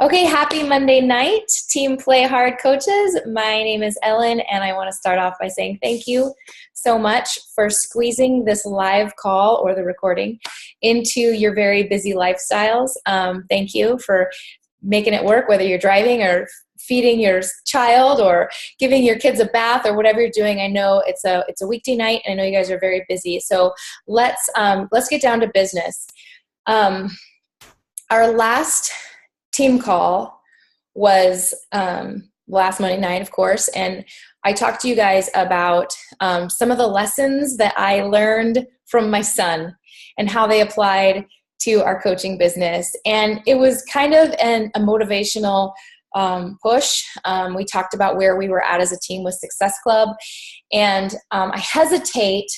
Okay, happy Monday night, Team Play Hard coaches. My name is Ellen, and I want to start off by saying thank you so much for squeezing this live call or the recording into your very busy lifestyles. Thank you for making it work, whether you're driving or feeding your child or giving your kids a bath or whatever you're doing. I know it's a weekday night, and I know you guys are very busy. So let's get down to business. Our last team call was last Monday night, of course, and I talked to you guys about some of the lessons that I learned from my son and how they applied to our coaching business. And it was kind of a motivational push. We talked about where we were at as a team with Success Club, and I hesitate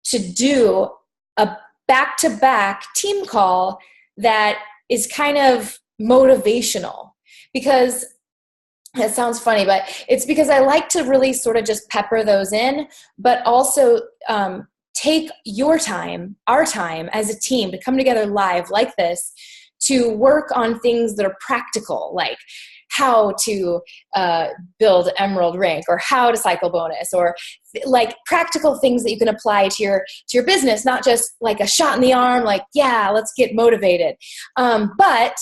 to do a back-to-back team call that is kind of motivational, because it sounds funny, but it's because I like to really sort of just pepper those in, but also take your time, our time as a team to come together live like this to work on things that are practical, like how to build Emerald rank or how to cycle bonus, or like practical things that you can apply to your business, not just like a shot in the arm, like, yeah, let's get motivated. But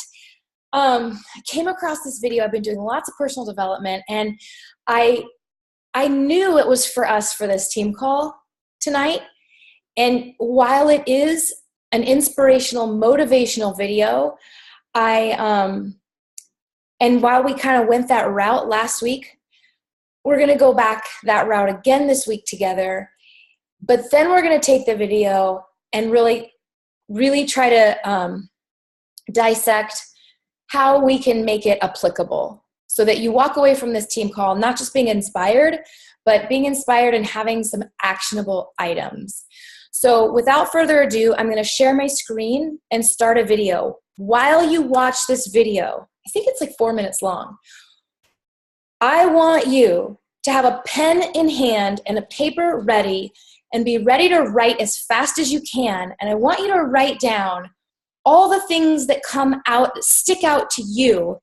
I came across this video. I've been doing lots of personal development, and I knew it was for us for this team call tonight. And while it is an inspirational, motivational video, and while we kind of went that route last week, we're going to go back that route again this week together. But then we're going to take the video and really, really try to dissect how we can make it applicable so that you walk away from this team call not just being inspired, but being inspired and having some actionable items. So without further ado, I'm going to share my screen and start a video. While you watch this video, I think it's like 4 minutes long, I want you to have a pen in hand and a paper ready and be ready to write as fast as you can. And I want you to write down all the things that come out, that stick out to you,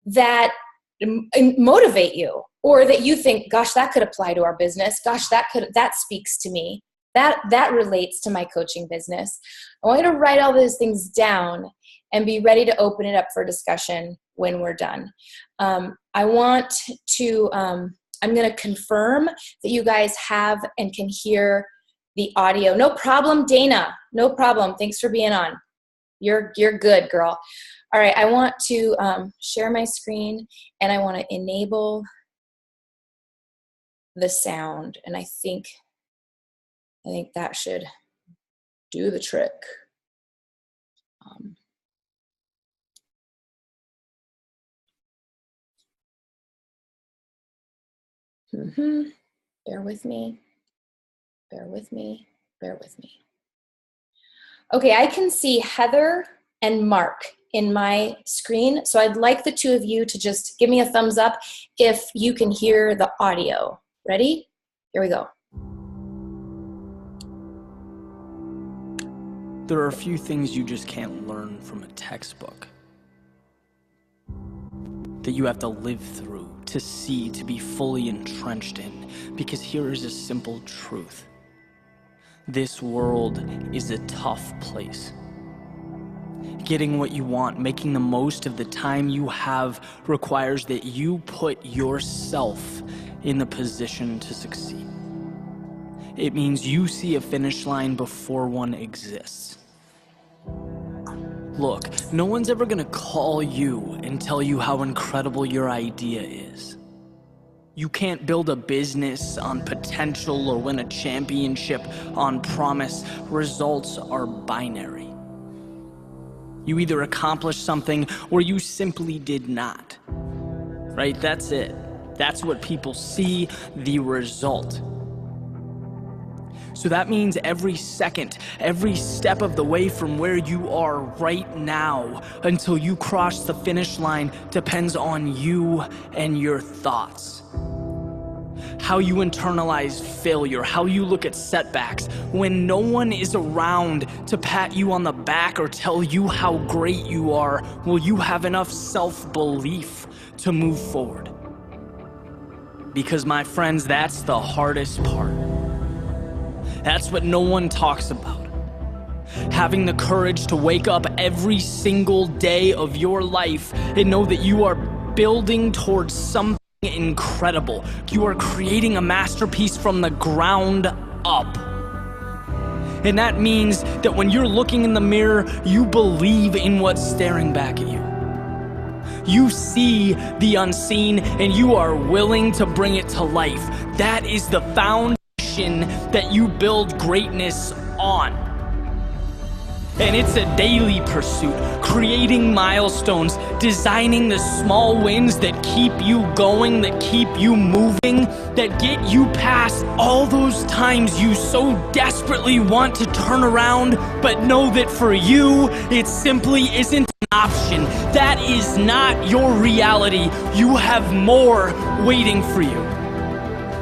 that motivate you, or that you think, gosh, that could apply to our business. Gosh, that speaks to me. That relates to my coaching business. I want you to write all those things down and be ready to open it up for discussion when we're done. I'm going to confirm that you guys have and can hear the audio. No problem, Dana. No problem. Thanks for being on. You're good, girl. All right, I want to share my screen, and I want to enable the sound, and I think that should do the trick. Bear with me. Bear with me. Bear with me. Okay, I can see Heather and Mark in my screen, so I'd like the two of you to just give me a thumbs up if you can hear the audio. Ready? Here we go. There are a few things you just can't learn from a textbook, that you have to live through, to see, to be fully entrenched in, because here is a simple truth. This world is a tough place. Getting what you want, making the most of the time you have, requires that you put yourself in the position to succeed. It means you see a finish line before one exists. Look, no one's ever gonna call you and tell you how incredible your idea is. You can't build a business on potential or win a championship on promise. Results are binary. You either accomplished something or you simply did not. Right? That's it. That's what people see, the result. So that means every second, every step of the way from where you are right now until you cross the finish line depends on you and your thoughts. how you internalize failure, how you look at setbacks. When no one is around to pat you on the back or tell you how great you are, will you have enough self-belief to move forward? Because my friends, that's the hardest part. That's what no one talks about. Having the courage to wake up every single day of your life and know that you are building towards something incredible. You are creating a masterpiece from the ground up. And that means that when you're looking in the mirror, you believe in what's staring back at you. You see the unseen and you are willing to bring it to life. That is the foundation that you build greatness on. And it's a daily pursuit, creating milestones, designing the small wins that keep you going, that keep you moving, that get you past all those times you so desperately want to turn around, but know that for you, it simply isn't an option. That is not your reality. You have more waiting for you.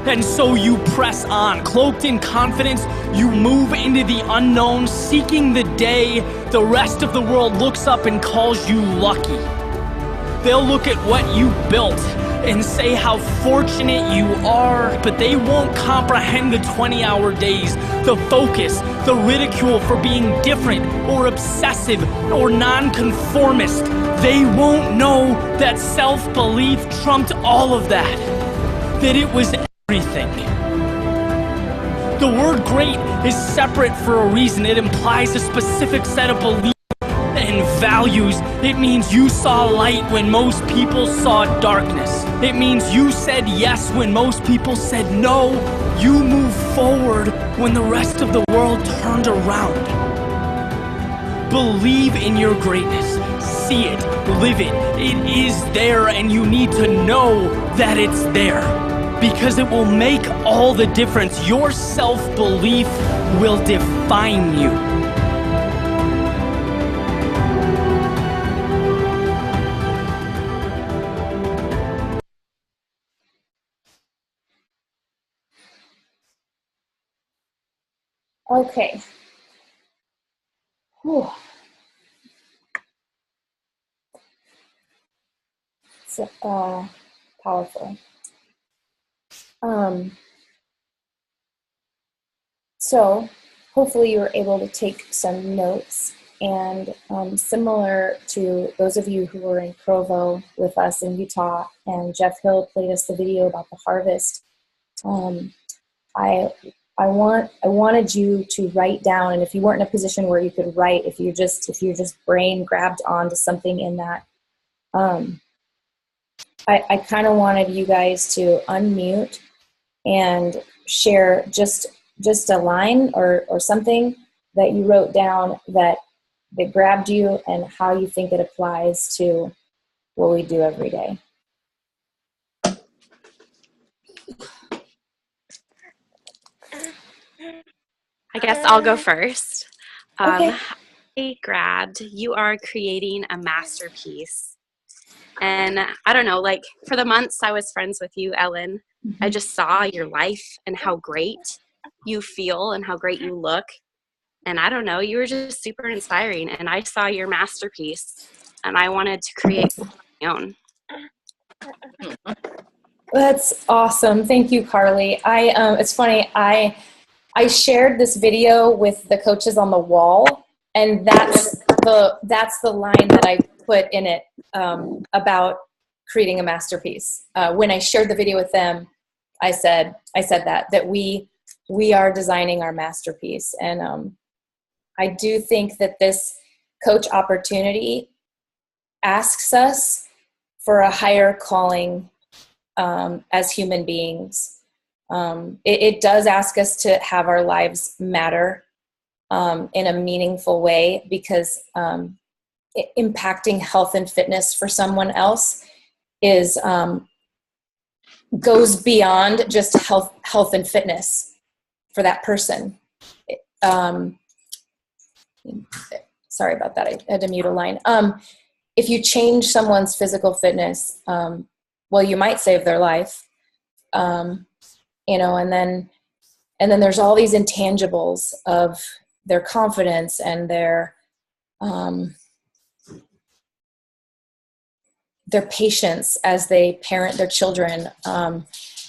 And so you press on, cloaked in confidence, you move into the unknown, seeking the day the rest of the world looks up and calls you lucky. They'll look at what you built and say how fortunate you are, but they won't comprehend the 20-hour days, the focus, the ridicule for being different or obsessive or nonconformist. They won't know that self-belief trumped all of that, that it was everything. The word great is separate for a reason. It implies a specific set of beliefs and values. It means you saw light when most people saw darkness. It means you said yes when most people said no. You moved forward when the rest of the world turned around. Believe in your greatness. See it. Live it. It is there, and you need to know that it's there. Because it will make all the difference. Your self-belief will define you. Okay. Whew. It's powerful. So hopefully you were able to take some notes, and similar to those of you who were in Provo with us in Utah, and Jeff Hill played us the video about the harvest. I wanted you to write down, and if you weren't in a position where you could write, if you just brain grabbed onto something in that, I kind of wanted you guys to unmute and share just a line or something that you wrote down that grabbed you and how you think it applies to what we do every day. I guess I'll go first. Okay. I grabbed, you are creating a masterpiece. And I don't know, like for the months I was friends with you, Ellen, I just saw your life and how great you feel and how great you look. And I don't know, you were just super inspiring. And I saw your masterpiece and I wanted to create my own. That's awesome. Thank you, Carly. It's funny. I shared this video with the coaches on the wall, and that's the line that I put in it about creating a masterpiece. When I shared the video with them, I said that we are designing our masterpiece, and I do think that this coach opportunity asks us for a higher calling as human beings. It does ask us to have our lives matter in a meaningful way, because impacting health and fitness for someone else goes beyond just health and fitness for that person. Sorry about that. I had to mute a line. If you change someone's physical fitness, well, you might save their life. and then there's all these intangibles of their confidence and their patience as they parent their children,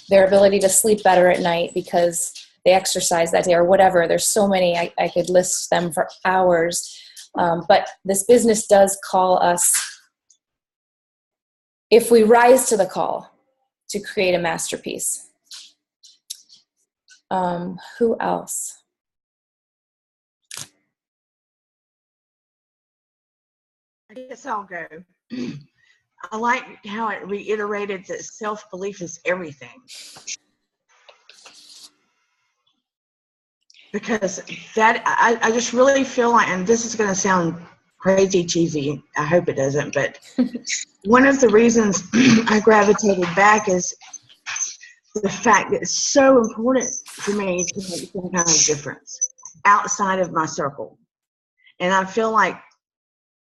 their ability to sleep better at night because they exercise that day or whatever. There's so many, I could list them for hours. But this business does call us, if we rise to the call, to create a masterpiece. Who else? I guess I'll go. I like how it reiterated that self-belief is everything. Because that, I just really feel like, and this is going to sound crazy cheesy, I hope it doesn't, but one of the reasons I gravitated back is the fact that it's so important to me to make some kind of difference outside of my circle. And I feel like,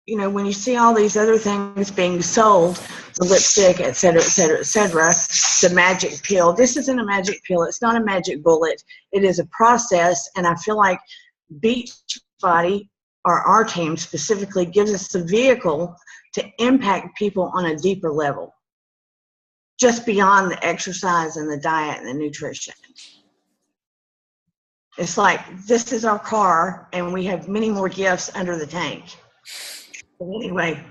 you know, when you see all these other things being sold, the lipstick, et cetera, et cetera, et cetera, the magic pill, this isn't a magic pill. It's not a magic bullet. It is a process. And I feel like Beachbody, or our team specifically, gives us the vehicle to impact people on a deeper level, just beyond the exercise and the diet and the nutrition. It's like, this is our car and we have many more gifts under the tank. Anyway.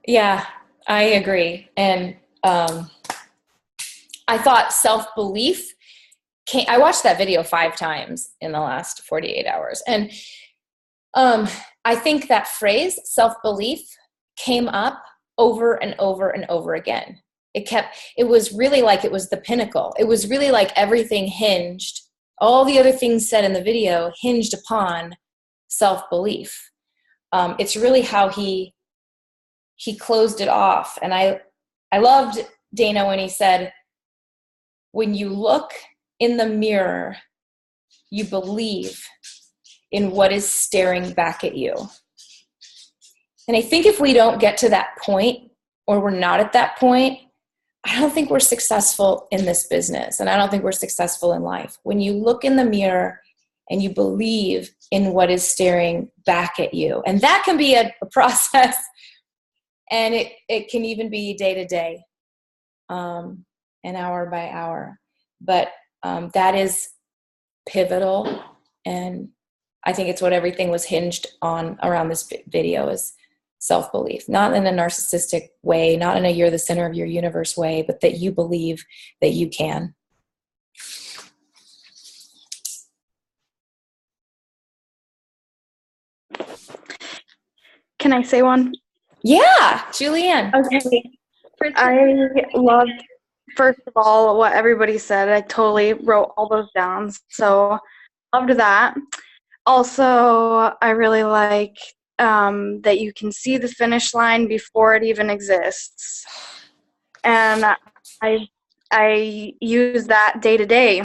Yeah, I agree. And I thought self-belief I watched that video 5 times in the last 48 hours. And I think that phrase, self-belief, came up over and over and over again. It was really like it was the pinnacle. It was really like everything hinged, all the other things said in the video hinged upon self-belief. It's really how he closed it off. And I loved Dana when he said, when you look in the mirror, you believe in what is staring back at you. And I think if we don't get to that point, or we're not at that point, I don't think we're successful in this business. And I don't think we're successful in life. When you look in the mirror and you believe in what is staring back at you. And that can be a process. And it can even be day to day, and hour by hour. But that is pivotal. And I think it's what everything was hinged on around this video is self-belief. Not in a narcissistic way, not in a you're the center of your universe way, but that you believe that you can. Can I say one? Yeah, Julianne. Okay. I loved, first of all, what everybody said. I totally wrote all those down. So loved that. Also, I really like that you can see the finish line before it even exists. And I use that day to day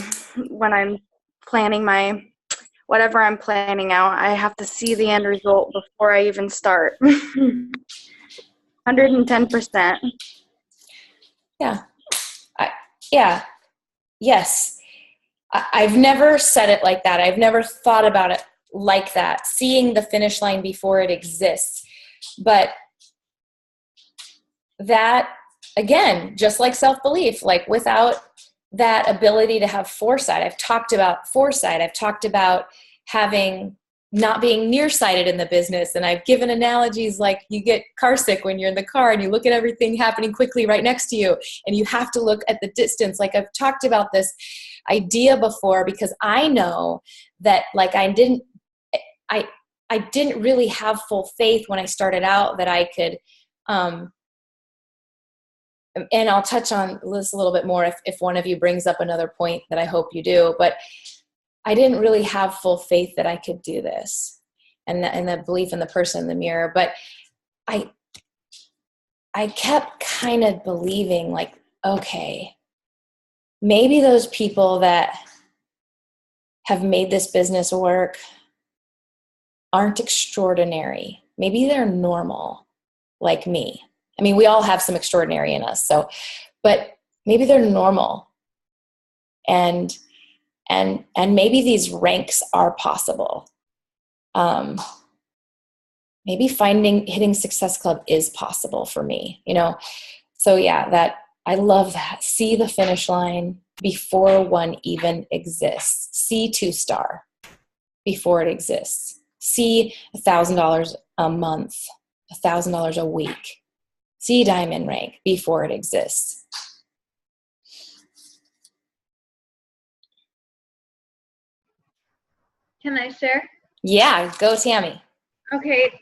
when I'm planning whatever I'm planning out. I have to see the end result before I even start. 110%. Yeah. Yes. I've never said it like that. I've never thought about it like that, seeing the finish line before it exists. But that, again, just like self-belief, like without that ability to have foresight, I've talked about foresight. I've talked about not being nearsighted in the business. And I've given analogies like you get car sick when you're in the car and you look at everything happening quickly right next to you and you have to look at the distance. Like I've talked about this idea before because I know that like I didn't really have full faith when I started out that I could, and I'll touch on this a little bit more if one of you brings up another point that I hope you do, but I didn't really have full faith that I could do this and the belief in the person in the mirror. But I kept kind of believing like, okay, maybe those people that have made this business work aren't extraordinary. Maybe they're normal like me. I mean, we all have some extraordinary in us. But maybe they're normal. and maybe these ranks are possible. Maybe hitting Success Club is possible for me, you know? So yeah, that I love that. See the finish line before one even exists. See 2-star before it exists. See $1,000 a month, $1,000 a week. See diamond rank before it exists. Can I share? Yeah, go Tammy. Okay,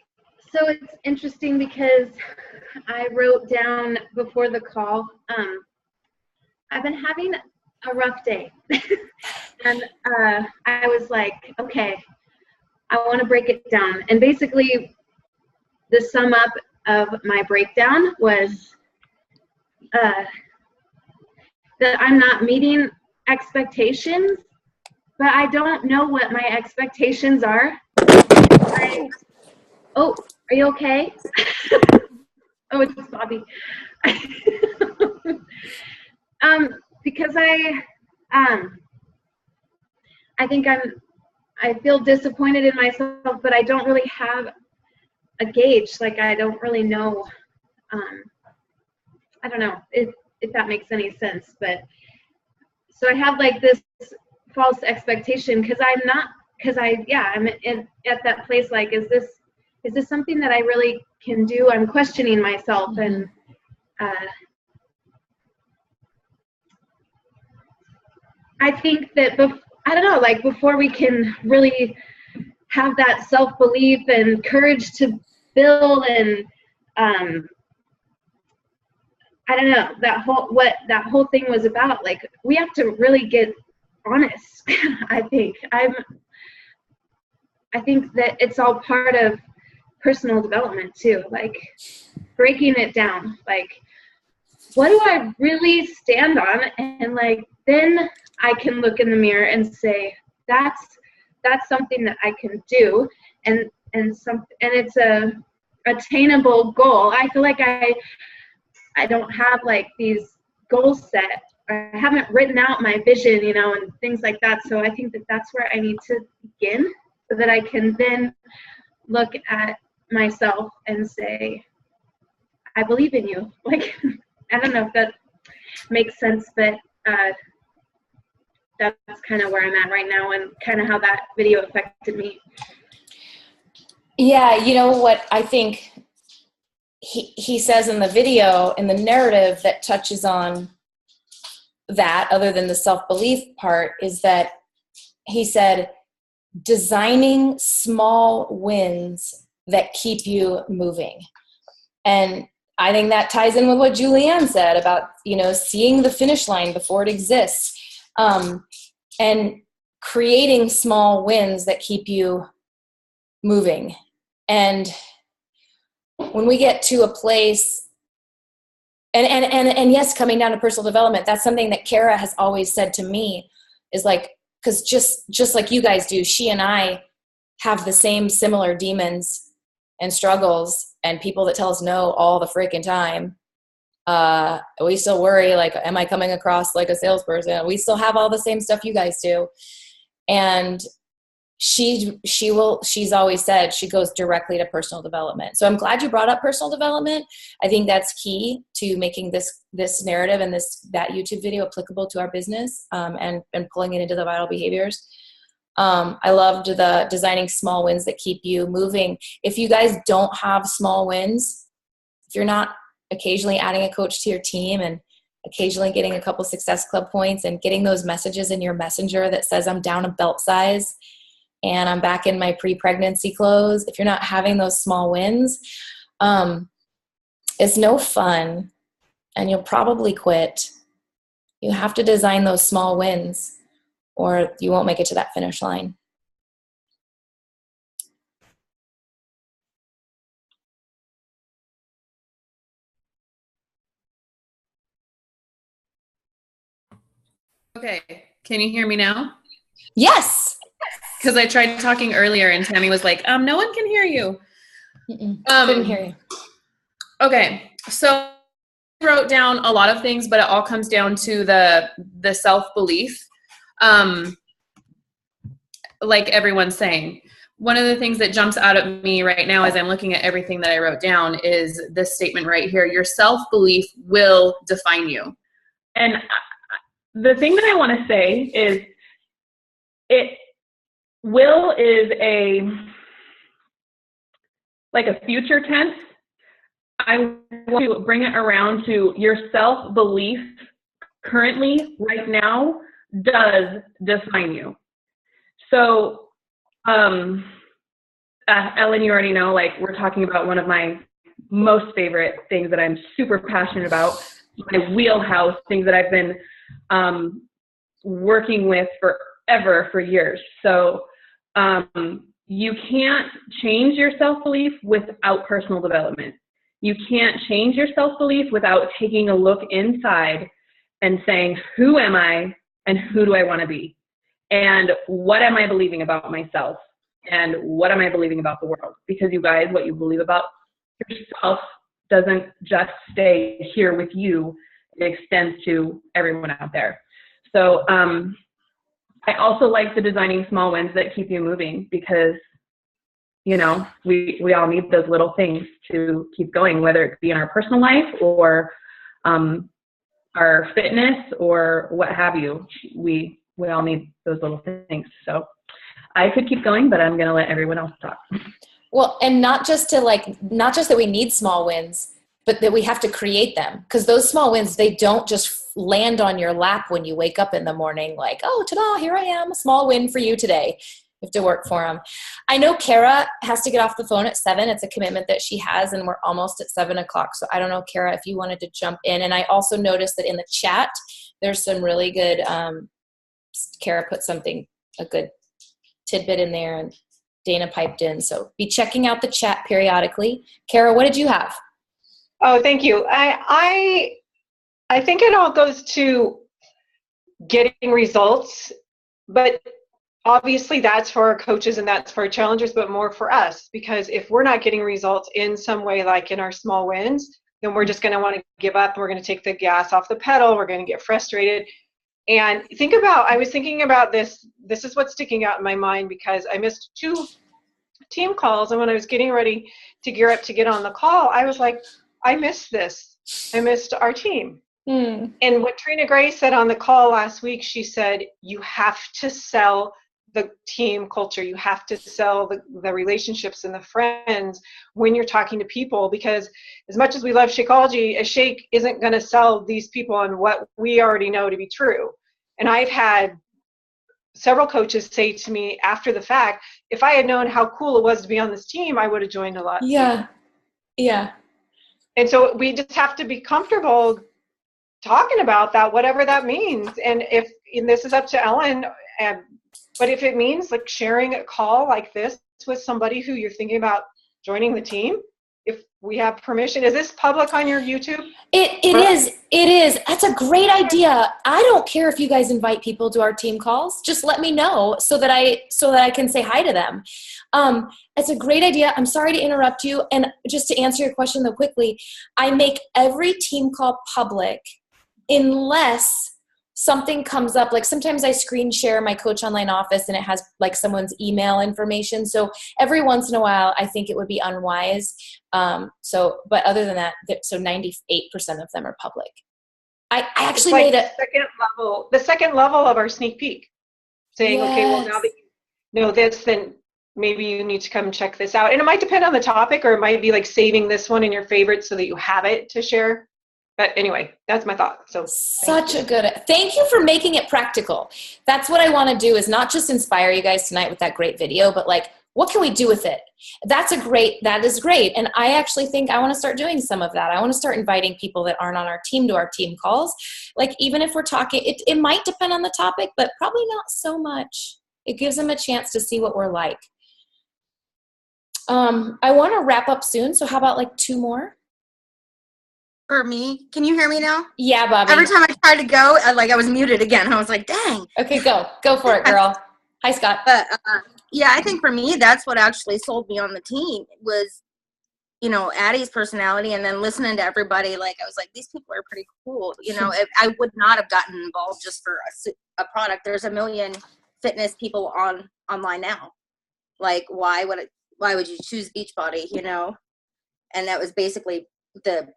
so it's interesting because I wrote down before the call, I've been having a rough day. And I was like, okay, I want to break it down. And basically, the sum up of my breakdown was that I'm not meeting expectations, but I don't know what my expectations are. Oh, are you okay? Oh, it's Bobby. Because I think I feel disappointed in myself, but I don't really have a gauge. Like, I don't really know. I don't know if that makes any sense, but so I have like this false expectation because I'm at that place. Like, is this something that I really can do? I'm questioning myself, and I think that I don't know, like, before we can really have that self-belief and courage to build, and I don't know, what that whole thing was about. Like, we have to really get honest. I think that it's all part of personal development too, like breaking it down, like, what do I really stand on? And like, then I can look in the mirror and say, that's something that I can do, and it's a attainable goal. I feel like I don't have like these goals set. I haven't written out my vision, you know, and things like that. So I think that that's where I need to begin, so that I can then look at myself and say, I believe in you. Like, I don't know if that makes sense, but that's kind of where I'm at right now, and kind of how that video affected me. Yeah, you know what I think he says in the video, in the narrative that touches on that, other than the self-belief part, is that he said, designing small wins that keep you moving. And I think that ties in with what Julianne said about, you know, seeing the finish line before it exists, and creating small wins that keep you moving. And when we get to a place, and yes, coming down to personal development, that's something that Kara has always said to me, is like, because just like you guys do, she and I have the same similar demons and struggles and people that tell us no all the freaking time. We still worry, like, am I coming across like a salesperson? We still have all the same stuff you guys do. And she's always said she goes directly to personal development. So I'm glad you brought up personal development. I think that's key to making this narrative and that YouTube video applicable to our business, and pulling it into the vital behaviors. I loved the designing small wins that keep you moving. If you guys don't have small wins, if you're not occasionally adding a coach to your team and occasionally getting a couple Success Club points and getting those messages in your messenger that says I'm down a belt size and I'm back in my pre-pregnancy clothes, if you're not having those small wins, it's no fun and you'll probably quit. You have to design those small wins or you won't make it to that finish line. Okay, can you hear me now? Yes. Because I tried talking earlier and Tammy was like, no one can hear you. Couldn't hear you. Okay, so I wrote down a lot of things, but it all comes down to the self-belief. like everyone's saying, one of the things that jumps out at me right now as I'm looking at everything that I wrote down is this statement right here: your self-belief will define you. And the thing that I want to say is will is like a future tense. I want to bring it around to your self-belief currently, right now, does define you. So, Ellen, you already know, like, we're talking about one of my most favorite things that I'm super passionate about, my wheelhouse, things that I've been working with forever, for years. So you can't change your self-belief without personal development. You can't change your self-belief without taking a look inside and saying, who am I and who do I want to be? And what am I believing about myself? And what am I believing about the world? Because you guys, what you believe about yourself doesn't just stay here with you. It extends to everyone out there. So I also like the designing small wins that keep you moving, because, you know, we all need those little things to keep going, whether it be in our personal life or our fitness or what have you. We all need those little things. So I could keep going, but I'm going to let everyone else talk. Well, and not just that we need small wins, but that we have to create them. Because those small wins, they don't just land on your lap when you wake up in the morning like, oh, ta-da, here I am, a small win for you today. You have to work for them. I know Kara has to get off the phone at 7. It's a commitment that she has, and we're almost at 7 o'clock. So I don't know, Kara, if you wanted to jump in. And I also noticed that in the chat, there's some really good, Kara put a good tidbit in there, and Dana piped in. So be checking out the chat periodically. Kara, what did you have? Oh, thank you. I think it all goes to getting results, but obviously that's for our coaches and that's for our challengers, but more for us, because if we're not getting results in some way, like in our small wins, then we're just going to want to give up. We're going to take the gas off the pedal. We're going to get frustrated. And I was thinking about this. This is what's sticking out in my mind, because I missed 2 team calls. And when I was getting ready to gear up to get on the call, I was like, I missed this. I missed our team. And what Trina Gray said on the call last week, she said, you have to sell the team culture. You have to sell the relationships and the friends when you're talking to people, because as much as we love Shakeology, a shake isn't going to sell these people on what we already know to be true. And I've had several coaches say to me after the fact, if I had known how cool it was to be on this team, I would have joined a lot. Yeah. And so we just have to be comfortable talking about that, whatever that means. And this is up to Ellen, but if it means like sharing a call like this with somebody who you're thinking about joining the team, if we have permission, is this public on your YouTube? It is. That's a great idea. I don't care if you guys invite people to our team calls. Just let me know so that I can say hi to them. It's a great idea. I'm sorry to interrupt you. And just to answer your question though quickly, I make every team call public unless something comes up. Like sometimes I screen share my Coach Online office and it has like someone's email information. So every once in a while, I think it would be unwise. But other than that, so 98% of them are public. I actually made the second level of our sneak peek, saying, yes. Okay, well, now that you know this, then maybe you need to come check this out. And it might depend on the topic, or it might be like saving this one in your favorites so that you have it to share. But anyway, that's my thought. So thank you for making it practical. That's what I want to do, is not just inspire you guys tonight with that great video, but like, what can we do with it? That is great. And I actually think I want to start doing some of that. I want to start inviting people that aren't on our team to our team calls. Like, even if we're talking, it might depend on the topic, but probably not so much. It gives them a chance to see what we're like. I want to wrap up soon. So how about like 2 more? For me, can you hear me now? Yeah, Bobby. Every time I tried to go, I was muted again. I was like, dang. Okay, go for it, girl. Hi, Scott. But yeah, I think for me, that's what actually sold me on the team, was you know, Addie's personality, and then listening to everybody, like, I was like, these people are pretty cool. You know, I would not have gotten involved just for a product. There's a million fitness people online now. Like, why would you choose Beachbody, you know? And that was basically the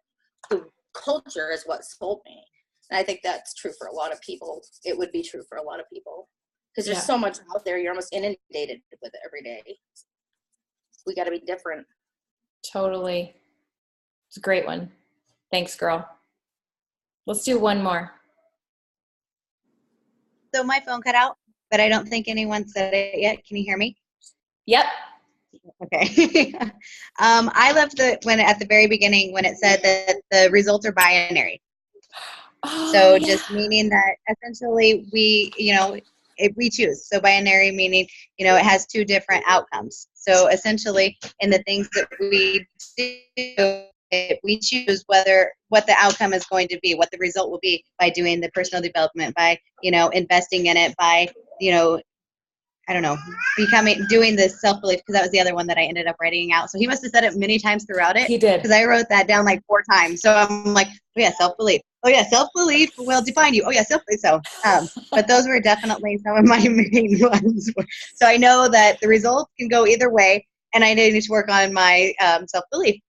culture is what sold me. And I think that's true for a lot of people. It would be true for a lot of people because there's so much out there. You're almost inundated with it every day. We got to be different. Totally. It's a great one. Thanks, girl. Let's do one more. So my phone cut out, but I don't think anyone said it yet. Can you hear me? Yep. Okay. I loved when at the very beginning when it said that the results are binary. So just meaning that essentially we, you know, we choose. So binary meaning, you know, it has two different outcomes. So essentially in the things that we do, we choose what the outcome is going to be, what the result will be by doing the personal development, by, you know, investing in it, by, you know, I don't know, doing the self-belief, because that was the other one that I ended up writing out. So he must have said it many times throughout it. He did. Because I wrote that down like 4 times. So I'm like, oh yeah, self-belief. Oh yeah, self-belief will define you. Oh yeah, self-belief. So, but those were definitely some of my main ones. So I know that the results can go either way, and I need to work on my self-belief.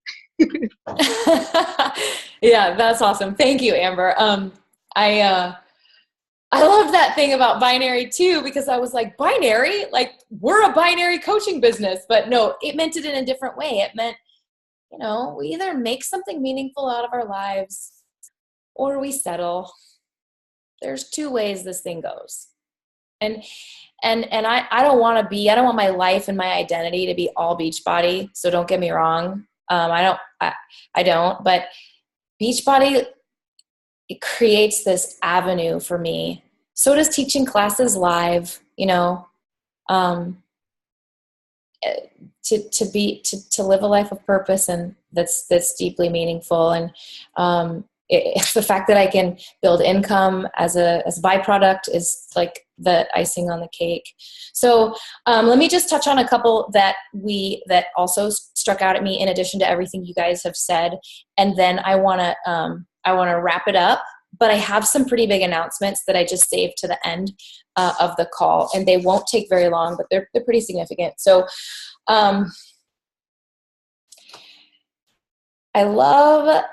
Yeah, that's awesome. Thank you, Amber. I love that thing about binary too, because I was like, binary? Like, we're a binary coaching business. But no, it meant it in a different way. It meant, you know, we either make something meaningful out of our lives or we settle. There's 2 ways this thing goes. And I don't want my life and my identity to be all Beachbody. So don't get me wrong. I don't, but Beachbody, it creates this avenue for me. So does teaching classes live, you know, to live a life of purpose, and that's deeply meaningful. And the fact that I can build income as a byproduct is like the icing on the cake. So let me just touch on a couple that also struck out at me in addition to everything you guys have said, and then I want to wrap it up. But I have some pretty big announcements that I just saved to the end of the call, and they won't take very long, but they're pretty significant. So I love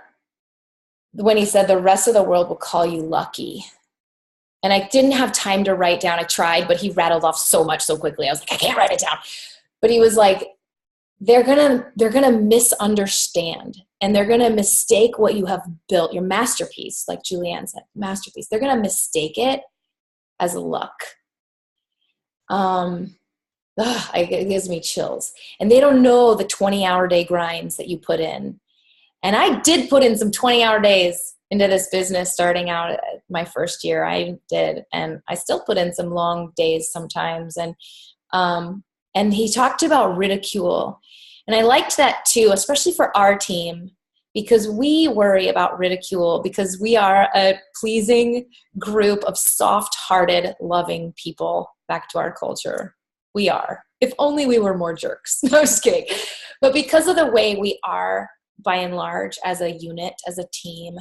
when he said the rest of the world will call you lucky. And I didn't have time to write down. I tried, but he rattled off so much so quickly. I was like, I can't write it down. But he was like, they're gonna misunderstand, and they're gonna mistake what you have built, your masterpiece, like Julianne said, masterpiece. They're gonna mistake it as luck. It gives me chills. And they don't know the 20-hour day grinds that you put in. And I did put in some 20-hour days into this business starting out my first year. I did, and I still put in some long days sometimes. And he talked about ridicule. And I liked that too, especially for our team, because we worry about ridicule because we are a pleasing group of soft-hearted, loving people back to our culture. We are. If only we were more jerks. No, I'm just kidding. But because of the way we are, by and large, as a unit, as a team,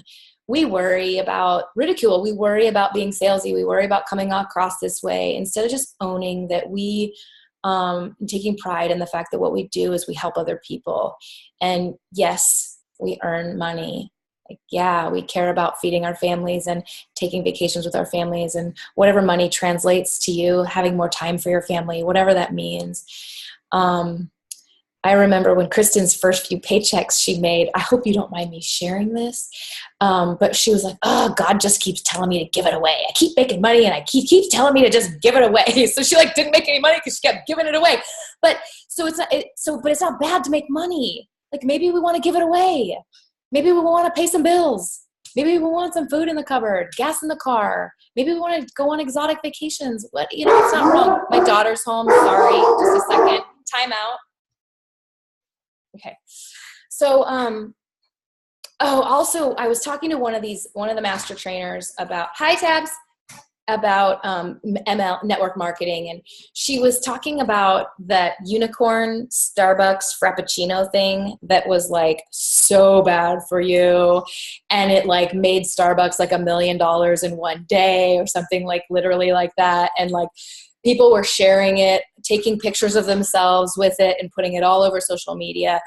we worry about ridicule. We worry about being salesy. We worry about coming across this way instead of just owning that we taking pride in the fact that what we do is we help other people. And yes, we earn money. Like, yeah, we care about feeding our families and taking vacations with our families and whatever money translates to you, having more time for your family, whatever that means. I remember when Kristen's first few paychecks she made, I hope you don't mind me sharing this, but she was like, oh, God just keeps telling me to give it away. I keep making money and he keeps telling me to just give it away. So she like didn't make any money because she kept giving it away. But so but it's not bad to make money. Like maybe we want to give it away. Maybe we want to pay some bills. Maybe we want some food in the cupboard, gas in the car. Maybe we want to go on exotic vacations. But it's not wrong. My daughter's home. Sorry, just a second. Time out. Okay. So, also I was talking to one of the master trainers about, hi Tabs. about ML, network marketing, and she was talking about that unicorn Starbucks Frappuccino thing that was like so bad for you, and it like made Starbucks like $1 million in one day or something, like literally like that. And like people were sharing it, taking pictures of themselves with it and putting it all over social media.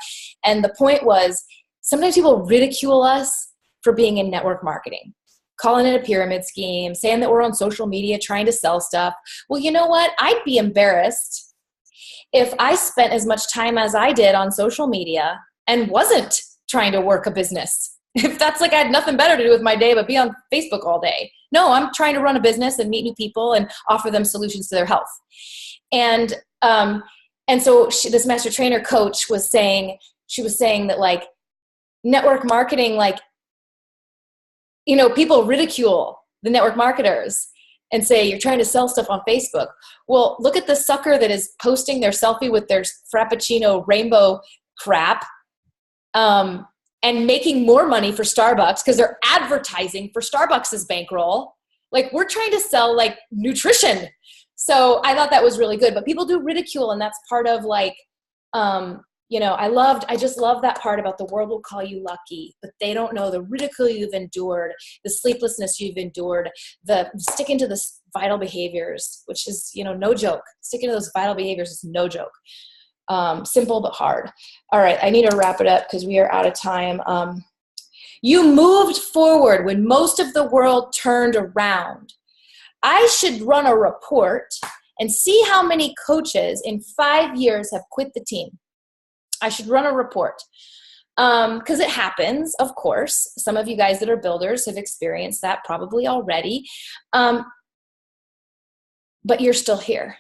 And the point was, sometimes people ridicule us for being in network marketing, calling it a pyramid scheme, saying that we're on social media trying to sell stuff. Well, you know what? I'd be embarrassed if I spent as much time as I did on social media and wasn't trying to work a business. If that's like I had nothing better to do with my day but be on Facebook all day. No, I'm trying to run a business and meet new people and offer them solutions to their health. And so this master trainer coach was saying, she was saying that like network marketing, like, you know, people ridicule the network marketers and say, you're trying to sell stuff on Facebook. Well, look at the sucker that is posting their selfie with their Frappuccino rainbow crap and making more money for Starbucks because they're advertising for Starbucks' bankroll. Like, we're trying to sell like nutrition. So I thought that was really good, but people do ridicule, and that's part of like, you know, I just love that part about the world will call you lucky, but they don't know the ridicule you've endured, the sleeplessness you've endured, the sticking to the vital behaviors, which is, you know, no joke. Sticking to those vital behaviors is no joke. Simple but hard. All right, I need to wrap it up because we are out of time. You moved forward when most of the world turned around. I should run a report and see how many coaches in 5 years have quit the team. I should run a report because it happens, of course. Some of you guys that are builders have experienced that probably already, but you're still here.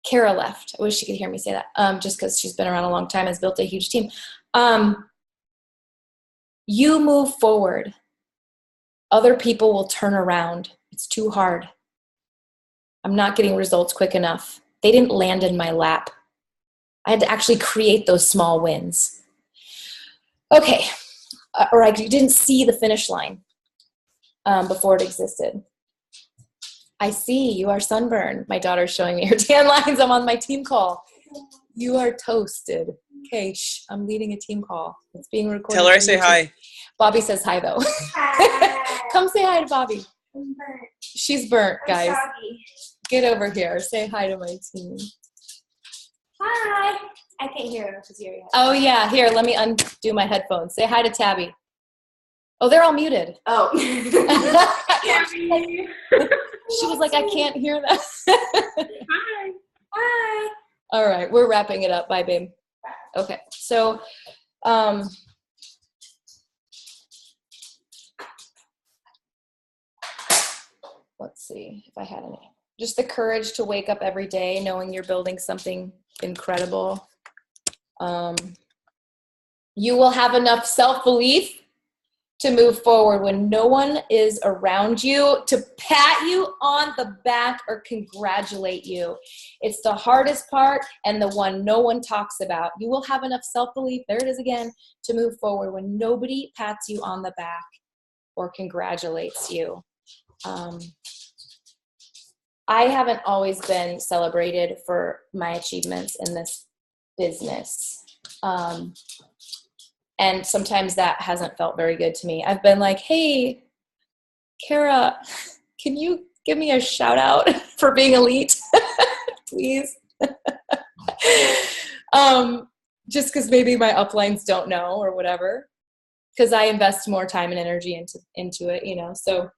Kara left. I wish she could hear me say that just because she's been around a long time, has built a huge team. You move forward. Other people will turn around. It's too hard. I'm not getting results quick enough. They didn't land in my lap. I had to actually create those small wins. Okay, or I didn't see the finish line before it existed. I see you are sunburned. My daughter's showing me her tan lines. I'm on my team call. You are toasted. Okay, I'm leading a team call. It's being recorded. Tell her I say hi. Bobby says hi, though. Hi. Come say hi to Bobby. I'm burnt. She's burnt, guys. Get over here. Say hi to my team. Hi. I can't hear her because you're. Oh, yeah. Here, let me undo my headphones. Say hi to Tabby. Oh, they're all muted. Oh. She was like, I can't hear that. Hi. Hi. All right. We're wrapping it up. Bye, babe. Okay. So, let's see if I had any. Just the courage to wake up every day knowing you're building something incredible. You will have enough self-belief to move forward when no one is around you to pat you on the back or congratulate you. It's the hardest part and the one no one talks about. You will have enough self-belief, there it is again, to move forward when nobody pats you on the back or congratulates you. I haven't always been celebrated for my achievements in this business. And sometimes that hasn't felt very good to me. I've been like, hey, Kara, can you give me a shout out for being elite? Please. Just because maybe my uplines don't know or whatever. Because I invest more time and energy into it, you know. So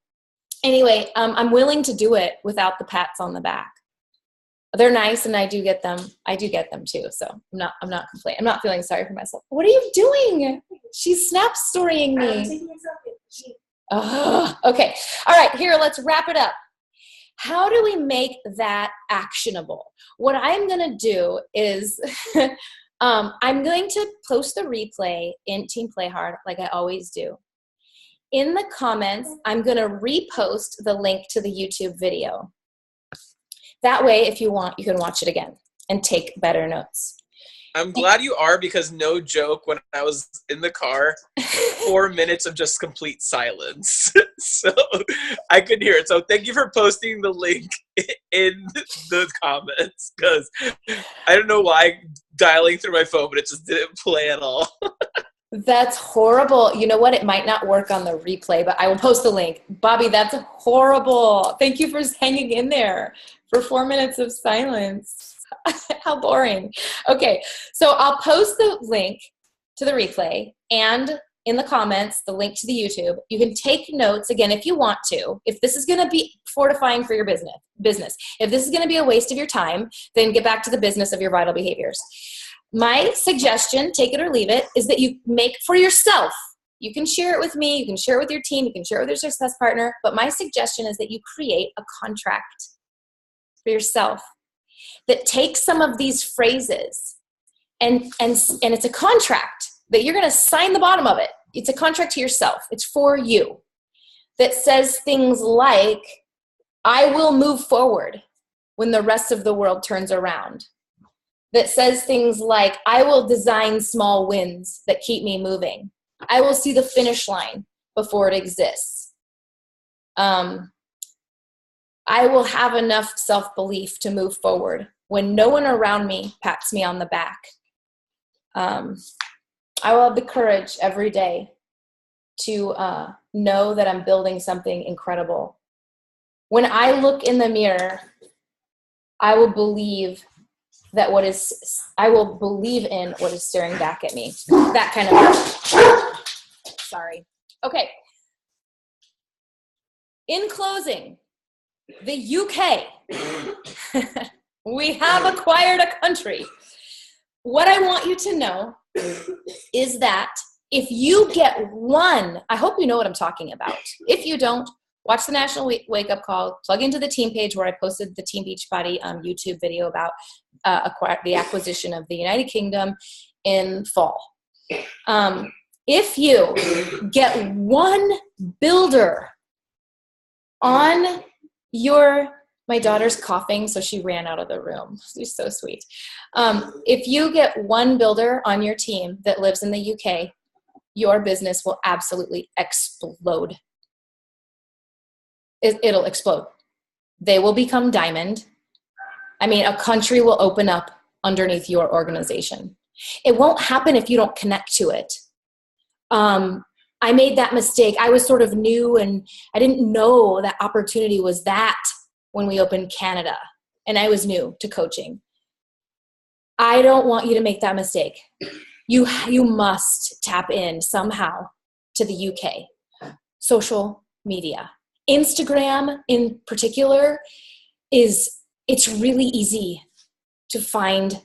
anyway, I'm willing to do it without the pats on the back. They're nice, and I do get them. I do get them too. So I'm not complaining. I'm not feeling sorry for myself. What are you doing? She's snap storying me. Okay. All right. Here, let's wrap it up. How do we make that actionable? What I'm going to do is I'm going to post the replay in Team Play Hard like I always do. In the comments, I'm going to repost the link to the YouTube video. That way, if you want, you can watch it again and take better notes. I'm glad you are, because no joke, when I was in the car, 4 minutes of just complete silence. So I could hear it. So thank you for posting the link in the comments, because I don't know why dialing through my phone, but it just didn't play at all. That's horrible. You know what? It might not work on the replay, but I will post the link. Bobby, that's horrible. Thank you for hanging in there for 4 minutes of silence. How boring. Okay, so I'll post the link to the replay and in the comments, the link to the YouTube. You can take notes again if you want to. If this is going to be fortifying for your business, if this is going to be a waste of your time, then get back to the business of your vital behaviors. My suggestion, take it or leave it, is that you make for yourself. You can share it with me, you can share it with your team, you can share it with your success partner, but my suggestion is that you create a contract for yourself that takes some of these phrases and it's a contract that you're going to sign the bottom of it. It's a contract to yourself. It's for you, that says things like, I will move forward when the rest of the world turns around. That says things like, I will design small wins that keep me moving. I will see the finish line before it exists. I will have enough self-belief to move forward when no one around me pats me on the back. I will have the courage every day to know that I'm building something incredible. When I look in the mirror, I will believe in what is staring back at me. That kind of, sorry. Okay. In closing, the UK, we have acquired a country. What I want you to know is that if you get one, I hope you know what I'm talking about. If you don't, watch the National Wake Up Call, plug into the team page where I posted the Team Beachbody YouTube video about the acquisition of the United Kingdom in fall. If you get one builder on my daughter's coughing, so she ran out of the room. She's so sweet. If you get one builder on your team that lives in the UK, your business will absolutely explode. It'll explode. They will become diamond. I mean, a country will open up underneath your organization. It won't happen if you don't connect to it. I made that mistake. I was sort of new and I didn't know that opportunity was that when we opened Canada and I was new to coaching. I don't want you to make that mistake. You must tap in somehow to the UK. Social media. Instagram in particular it's really easy to find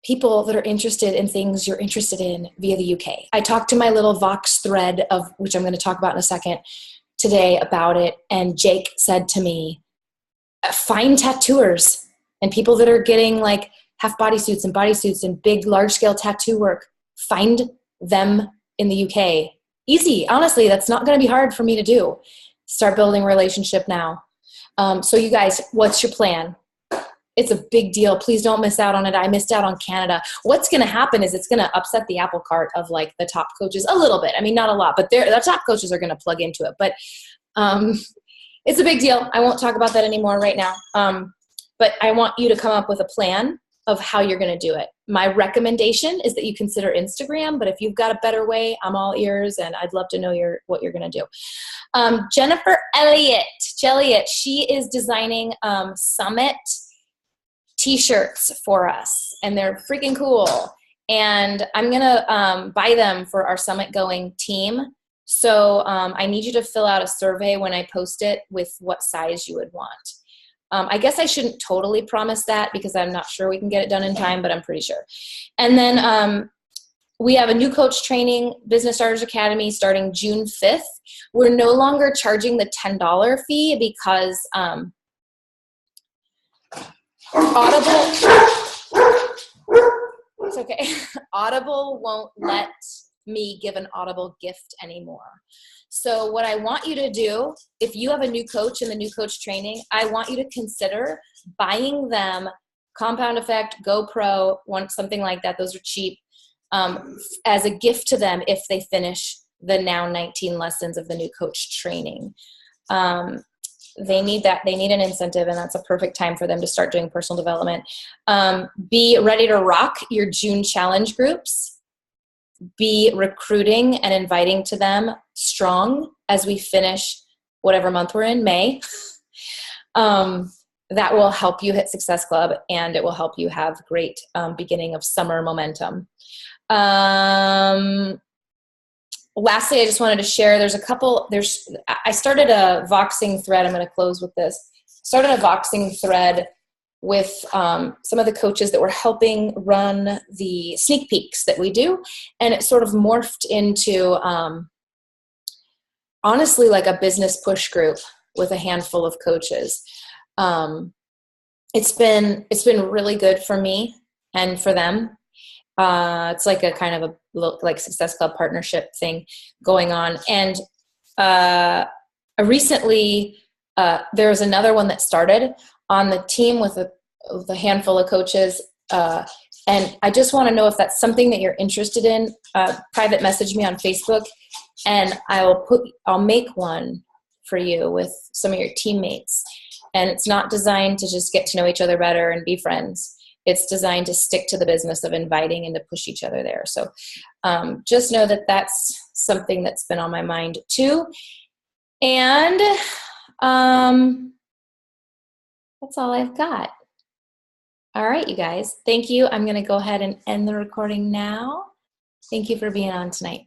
people that are interested in things you're interested in via the UK. I talked to my little Vox thread, of which I'm going to talk about in a second today, about it, and Jake said to me, find tattooers and people that are getting like half bodysuits and big large scale tattoo work. Find them in the UK. Easy. Honestly, that's not going to be hard for me to do. Start building a relationship now. So you guys, what's your plan? It's a big deal. Please don't miss out on it. I missed out on Canada. What's going to happen is it's going to upset the apple cart of like the top coaches a little bit. I mean, not a lot, but the top coaches are going to plug into it. But it's a big deal. I won't talk about that anymore right now. But I want you to come up with a plan of how you're going to do it. My recommendation is that you consider Instagram, but if you've got a better way, I'm all ears, and I'd love to know what you're going to do. Jennifer Elliott, she is designing Summit t-shirts for us, and they're freaking cool. And I'm going to buy them for our Summit going team. So I need you to fill out a survey when I post it with what size you would want. I guess I shouldn't totally promise that because I'm not sure we can get it done in time, but I'm pretty sure. And then we have a new coach training, Business Starters Academy, starting June 5th. We're no longer charging the $10 fee because Audible, it's okay. Audible won't let me give an Audible gift anymore. So what I want you to do, if you have a new coach in the new coach training, I want you to consider buying them Compound Effect, GoPro, something like that. Those are cheap, as a gift to them if they finish the now 19 lessons of the new coach training. They need that. They need an incentive, and that's a perfect time for them to start doing personal development. Be ready to rock your June challenge groups. Be recruiting and inviting to them strong as we finish whatever month we're in, May. That will help you hit Success Club, and it will help you have great beginning of summer momentum. Lastly, I just wanted to share, I started a Voxing thread. I'm going to close with this. Started a Voxing thread with some of the coaches that were helping run the sneak peeks that we do. And it sort of morphed into, honestly, like a business push group with a handful of coaches. It's been really good for me and for them. It's like a kind of a Success Club partnership thing going on. And recently there was another one that started on the team with a handful of coaches. And I just want to know if that's something that you're interested in. Private message me on Facebook, and I'll make one for you with some of your teammates. And it's not designed to just get to know each other better and be friends. It's designed to stick to the business of inviting and to push each other there. So just know that that's something that's been on my mind too. And that's all I've got. All right, you guys. Thank you. I'm going to go ahead and end the recording now. Thank you for being on tonight.